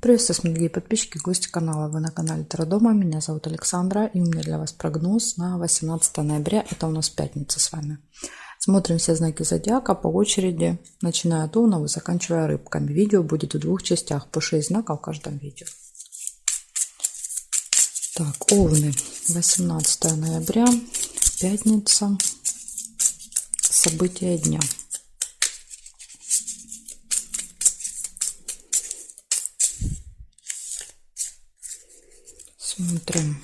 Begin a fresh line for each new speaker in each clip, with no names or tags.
Приветствую, вас, дорогие подписчики, гости канала. Вы на канале Таро Дома. Меня зовут Александра, и у меня для вас прогноз на 18 ноября. Это у нас пятница с вами. Смотрим все знаки зодиака по очереди, начиная от Овнов и заканчивая рыбками. Видео будет в двух частях, по 6 знаков в каждом видео. Так, Овны, 18 ноября, пятница, события дня. Смотрим.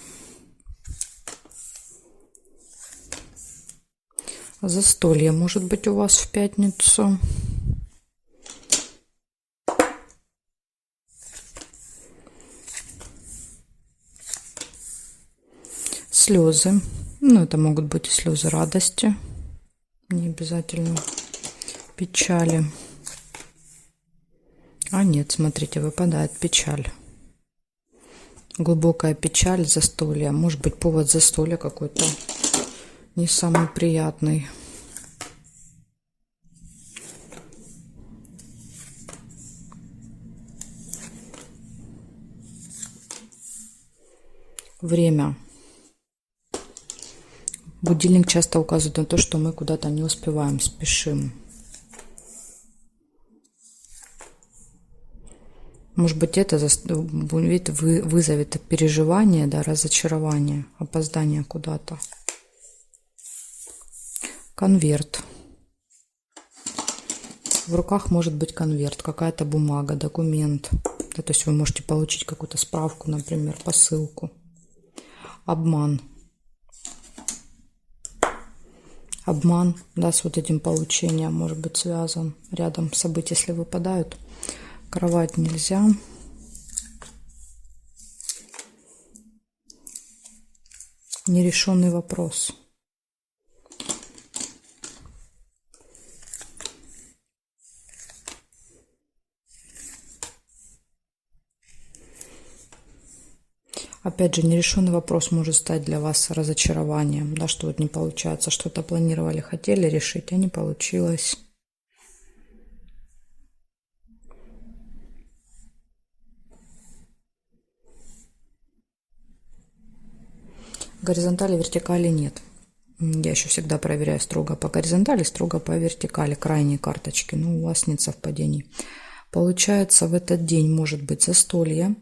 Застолье может быть у вас в пятницу. Слезы. Ну, это могут быть и слезы радости. Не обязательно печали. А нет, смотрите, выпадает печаль. Глубокая печаль, застолье. Может быть, повод застолья какой-то не самый приятный. Время. Будильник часто указывает на то, что мы куда-то не успеваем, спешим. Может быть, это вызовет переживание, да, разочарование, опоздание куда-то. Конверт. В руках может быть конверт, какая-то бумага, документ. Да, то есть вы можете получить какую-то справку, например, посылку. Обман. Обман, да, с вот этим получением может быть связан. Рядом события, если выпадают. Кровать нельзя. Нерешенный вопрос. Опять же, нерешенный вопрос может стать для вас разочарованием, да, что вот не получается, что-то планировали, хотели решить, а не получилось. Горизонтали, вертикали нет. Я еще всегда проверяю строго по горизонтали, строго по вертикали. Крайние карточки, но у вас нет совпадений. Получается, в этот день может быть застолье,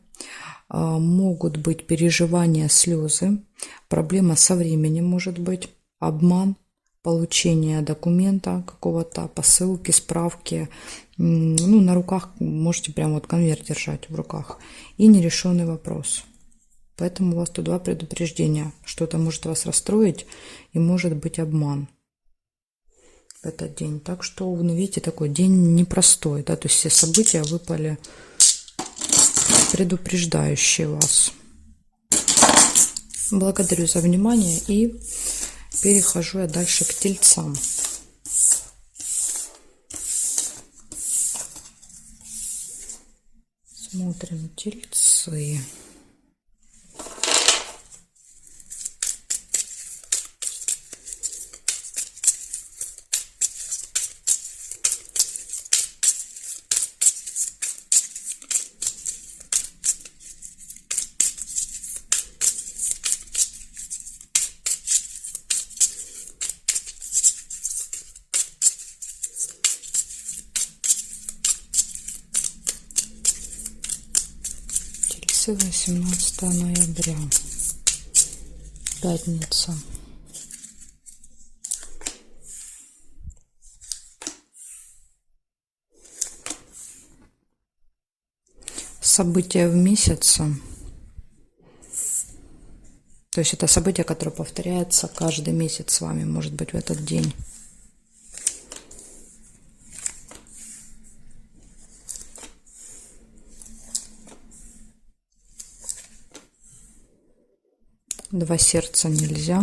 могут быть переживания, слезы, проблема со временем может быть, обман, получение документа какого-то, посылки, справки. Ну, на руках можете прям вот конверт держать в руках. И нерешенный вопрос. Поэтому у вас тут два предупреждения. Что-то может вас расстроить и может быть обман в этот день. Так что, ну, видите, такой день непростой. Да? То есть все события выпали предупреждающие вас. Благодарю за внимание и перехожу я дальше к тельцам. Смотрим тельцы. Тельцы, 18 ноября. Пятница. События в месяце. То есть это событие, которое повторяется каждый месяц с вами, может быть, в этот день. Два сердца нельзя.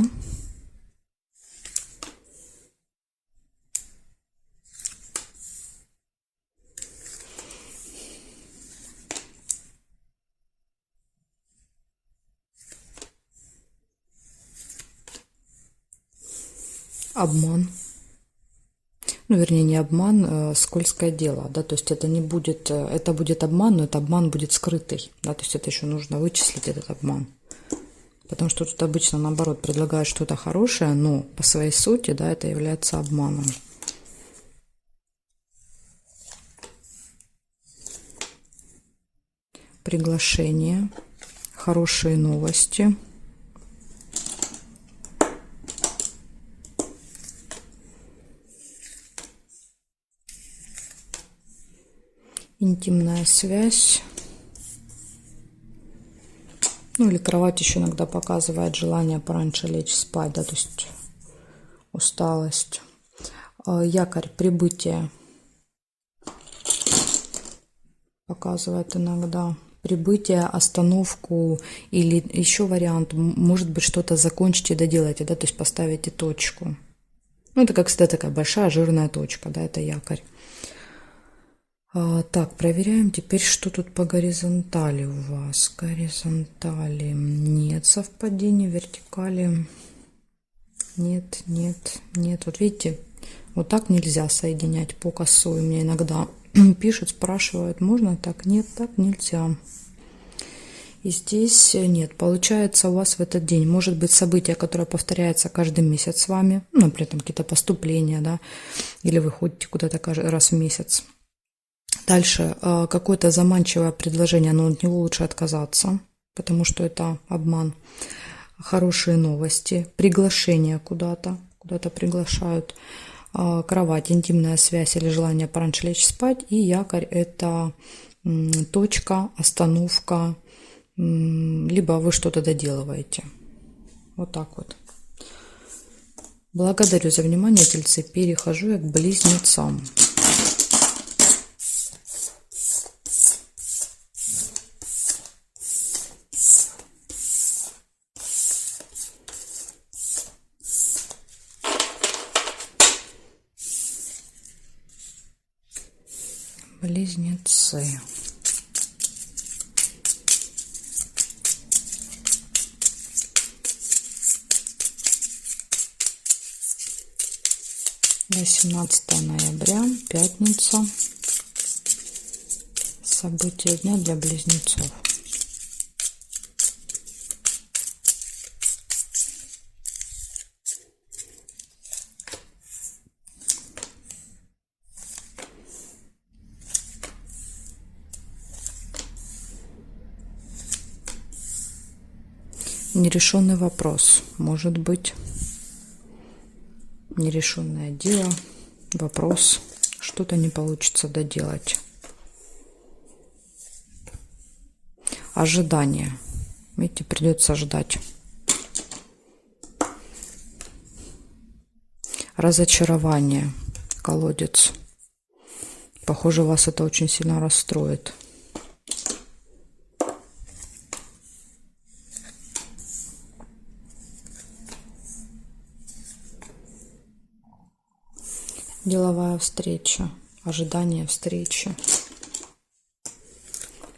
Обман. ну, вернее, не обман, скользкое дело, да, то есть это не будет, это будет обман, но это обман будет скрытый, да, то есть это еще нужно вычислить, этот обман. Потому что тут обычно, наоборот, предлагают что-то хорошее, но по своей сути, да, это является обманом. Приглашение, хорошие новости. Интимная связь. Ну или кровать еще иногда показывает желание пораньше лечь спать, да, то есть усталость. Якорь, прибытие. Показывает иногда прибытие, остановку или еще вариант, может быть, что-то закончите, доделайте, да, то есть поставите точку. Ну, это как всегда такая большая жирная точка, да, это якорь. Так, проверяем теперь, что тут по горизонтали у вас. Горизонтали нет совпадений, вертикали нет, нет, нет. Вот видите, вот так нельзя соединять по косой. Мне иногда пишут, спрашивают, можно так? Нет, так нельзя. И здесь нет. Получается, у вас в этот день может быть событие, которое повторяется каждый месяц с вами. Ну, например, там какие-то поступления, да, или вы ходите куда-то раз в месяц. Дальше какое-то заманчивое предложение, но от него лучше отказаться, потому что это обман. Хорошие новости, приглашение куда-то приглашают, кровать, интимная связь или желание пораньше лечь спать. И якорь – это точка, остановка, либо вы что-то доделываете. Вот так вот. Благодарю за внимание, тельцы. Перехожу я к близнецам. Близнецы. До 17 ноября, пятница. События дня для близнецов. Нерешенный вопрос, может быть, нерешенное дело, вопрос, что-то не получится доделать. Ожидание, видите, придется ждать. Разочарование, колодец. Похоже, вас это очень сильно расстроит. Деловая встреча, ожидание встречи.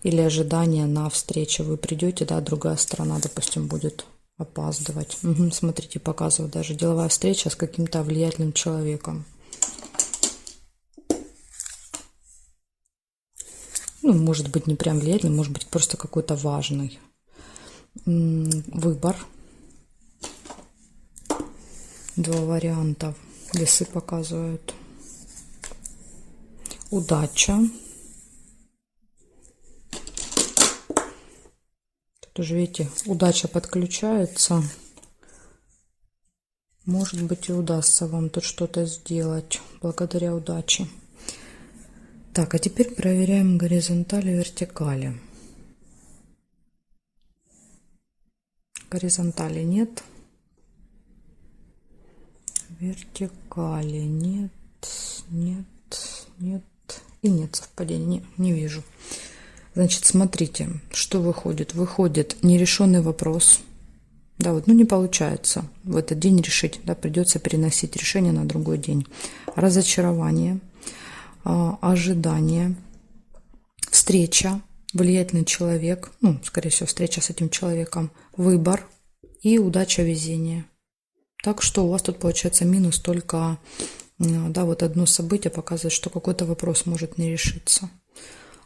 Или ожидание на встречу. Вы придете, да, другая сторона, допустим, будет опаздывать. Угу, смотрите, показываю даже деловая встреча с каким-то влиятельным человеком. Ну, может быть, не прям влиятельный, может быть, просто какой-то важный. Выбор. Два варианта. Весы показывают. Удача. Тут уже, видите, удача подключается. Может быть, и удастся вам тут что-то сделать благодаря удаче. Так, а теперь проверяем горизонтали и вертикали. Горизонтали нет. Вертикали нет, нет, нет. И нет совпадения, не вижу. Значит, смотрите, что выходит. Выходит нерешенный вопрос. Да, вот, ну не получается в этот день решить. Да, придется переносить решение на другой день. Разочарование, ожидание, встреча, влиятельный человек. Ну, скорее всего, встреча с этим человеком. Выбор и удача, везение. Так что у вас тут получается минус только Да, вот одно событие показывает, что какой-то вопрос может не решиться.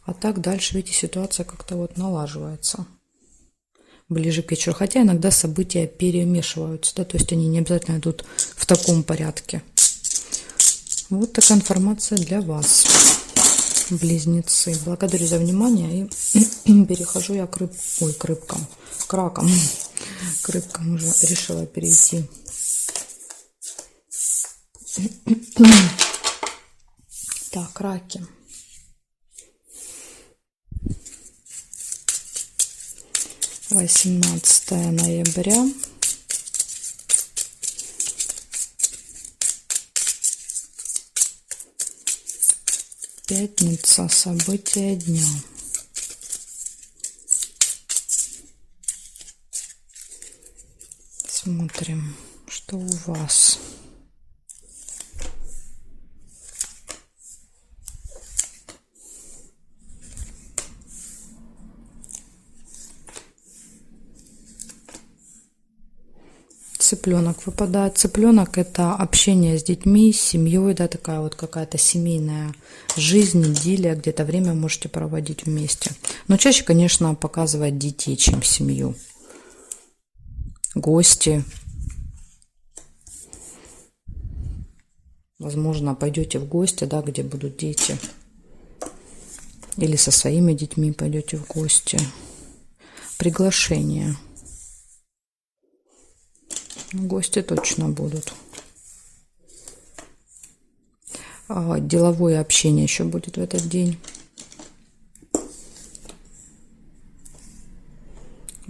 А так дальше, видите, ситуация как-то вот налаживается ближе к вечеру. Хотя иногда события перемешиваются, да, то есть они не обязательно идут в таком порядке. Вот такая информация для вас, близнецы. Благодарю за внимание и перехожу я к рыбкам, к ракам. К рыбкам уже решила перейти. Так, раки. Восемнадцатое ноября. Пятница. События дня. Смотрим, что у вас. Цыпленок выпадает. Цыпленок — это общение с детьми, с семьей, да, такая вот какая-то семейная жизнь, идиллия, где-то время можете проводить вместе. Но чаще, конечно, показывает детей, чем семью. Гости. Возможно, пойдете в гости, да, где будут дети. Или со своими детьми пойдете в гости. Приглашение. Гости точно будут. Деловое общение еще будет в этот день.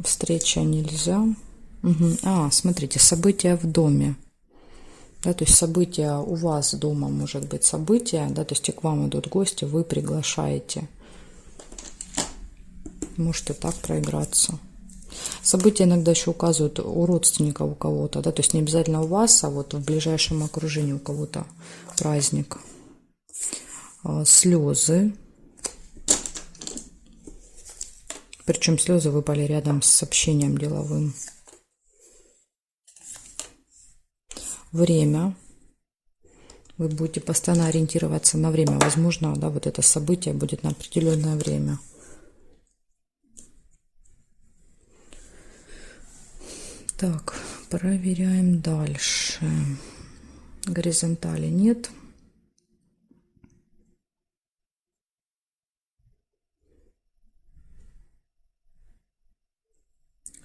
Встреча нельзя. Угу. Смотрите, события в доме. Да, то есть события у вас дома, может быть, события, да, то есть и к вам идут гости, вы приглашаете. Можете так проиграться. События иногда еще указывают у родственников у кого-то, да, то есть не обязательно у вас, а вот в ближайшем окружении у кого-то праздник. Слезы. Причем слезы выпали рядом с сообщением деловым. Время. Вы будете постоянно ориентироваться на время. Возможно, да, вот это событие будет на определенное время. Так, проверяем дальше. Горизонтали нет.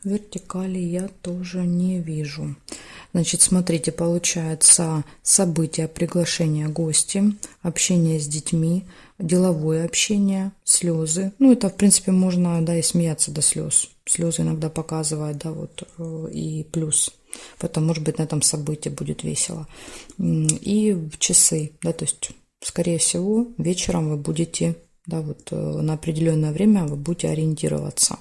Вертикали я тоже не вижу. Значит, смотрите, получается события, приглашение гости, общение с детьми, деловое общение, слезы. Ну, это, в принципе, можно, да, и смеяться до слез. Слезы иногда показывают, да, вот, и плюс. Поэтому, может быть, на этом событии будет весело. И в часы, да, то есть, скорее всего, вечером вы будете, да, вот, на определенное время вы будете ориентироваться.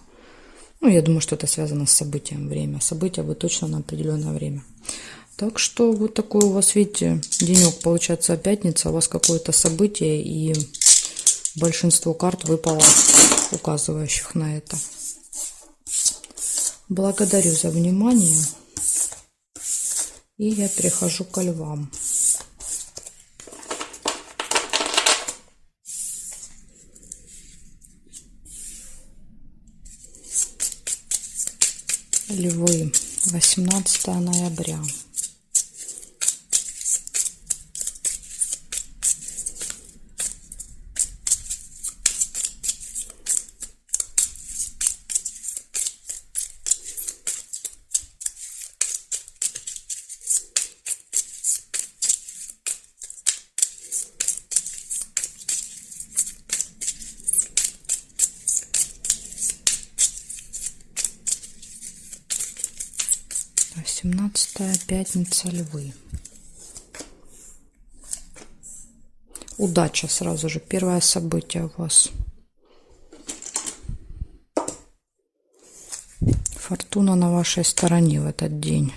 Ну, я думаю, что это связано с событием время. События вы точно на определенное время. Так что вот такой у вас, видите, денек, получается, пятница. У вас какое-то событие, и большинство карт выпало, указывающих на это. Благодарю за внимание. И я перехожу ко львам. Львы. 18 ноября. Семнадцатая пятница, львы. Удача сразу же. Первое событие у вас. Фортуна на вашей стороне в этот день.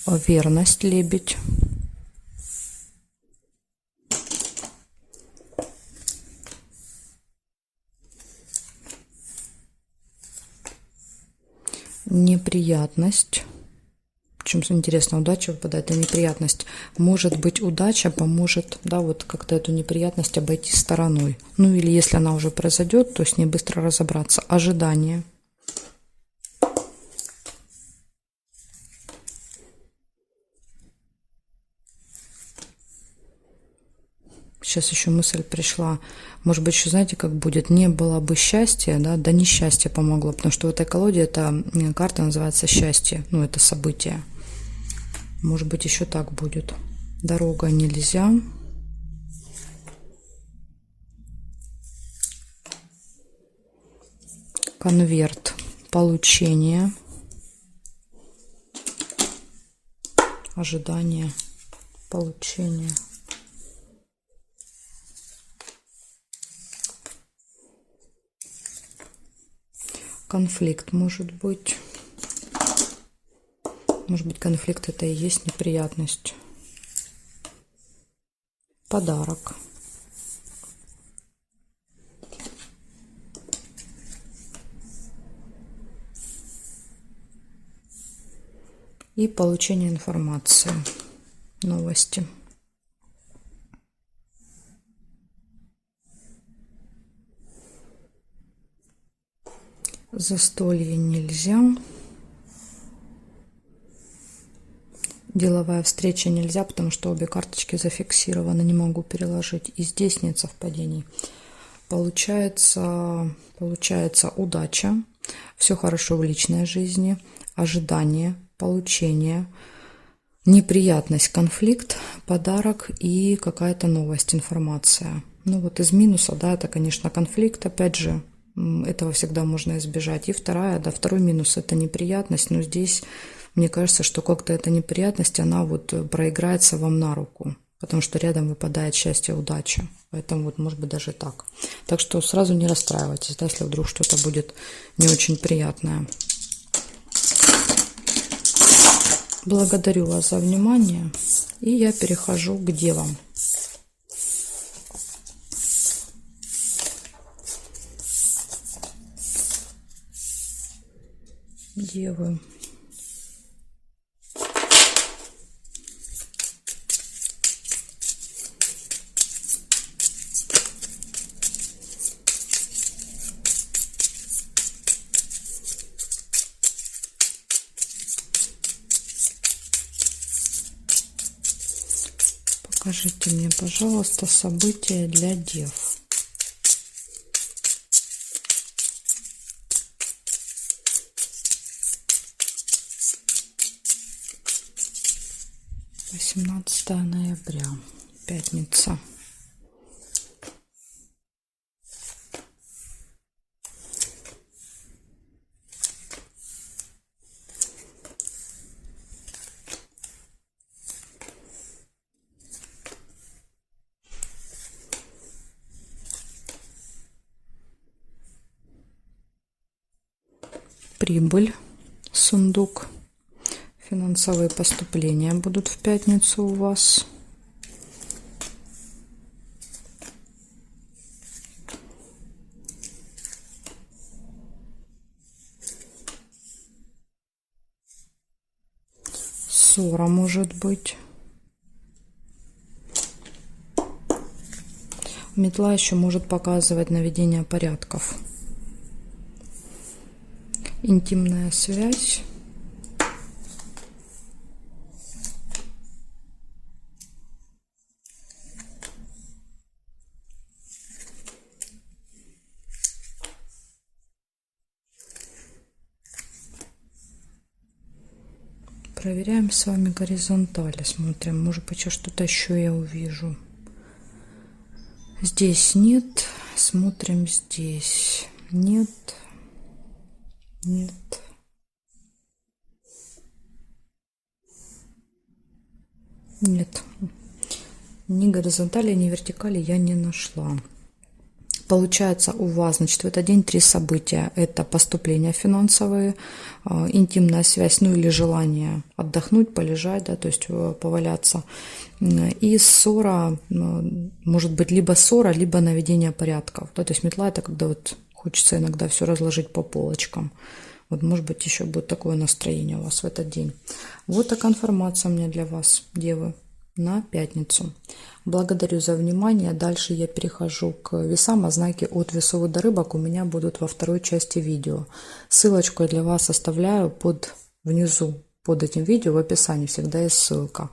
Верность, лебедь. Неприятность, Причем интересно, удача выпадает, а неприятность. Может быть, удача поможет, да, вот как-то эту неприятность обойти стороной. Ну или если она уже произойдет, то с ней быстро разобраться. Ожидание. Сейчас еще мысль пришла. Может быть, еще знаете, как будет? Не было бы счастья, да, да несчастье помогло. Потому что в этой колоде эта карта называется счастье. Ну, это событие. Может быть, еще так будет. Дорога нельзя. Конверт. Получение. Ожидание. Получение. Конфликт может быть. Может быть, конфликт это и есть неприятность. Подарок. И получение информации. Новости. Застолье нельзя. Деловая встреча нельзя, потому что обе карточки зафиксированы, не могу переложить. И здесь нет совпадений. Получается удача, все хорошо в личной жизни, ожидание, получение, неприятность, конфликт, подарок и какая-то новость, информация. Ну вот из минуса, да, это, конечно, конфликт, опять же, этого всегда можно избежать. И второй минус – это неприятность, но здесь мне кажется, что как-то эта неприятность, она вот проиграется вам на руку, потому что рядом выпадает счастье, удача. Поэтому вот может быть даже так. Так что сразу не расстраивайтесь, да, если вдруг что-то будет не очень приятное. Благодарю вас за внимание, и я перехожу к девам. Девы. Покажите мне, пожалуйста, события для дев. Восемнадцатое ноября, пятница. Прибыль, сундук. Финансовые поступления будут в пятницу у вас. Ссора может быть. Метла еще может показывать наведение порядков. Интимная связь. Проверяем с вами горизонтали, смотрим, может быть, что-то еще я увижу. Здесь нет, смотрим здесь. Нет, нет. Нет, ни горизонтали, ни вертикали я не нашла. Получается у вас, значит, в этот день 3 события. Это поступления финансовые, интимная связь, ну или желание отдохнуть, полежать, да, то есть поваляться. И ссора, может быть, либо ссора, либо наведение порядков. Да, то есть метла – это когда вот хочется иногда все разложить по полочкам. Вот, может быть, еще будет такое настроение у вас в этот день. Вот такая информация у меня для вас, девы, на пятницу. Благодарю за внимание. Дальше я перехожу к весам, а знаки от весов до рыбок у меня будут во второй части видео. Ссылочку я для вас оставляю внизу, под этим видео, в описании всегда есть ссылка.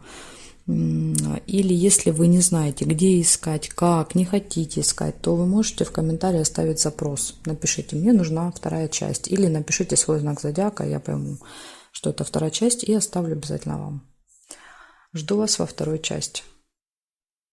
Или если вы не знаете, где искать, как, не хотите искать, то вы можете в комментарии оставить запрос. Напишите, мне нужна вторая часть. Или напишите свой знак зодиака, я пойму, что это вторая часть, и оставлю обязательно вам. Жду вас во второй части.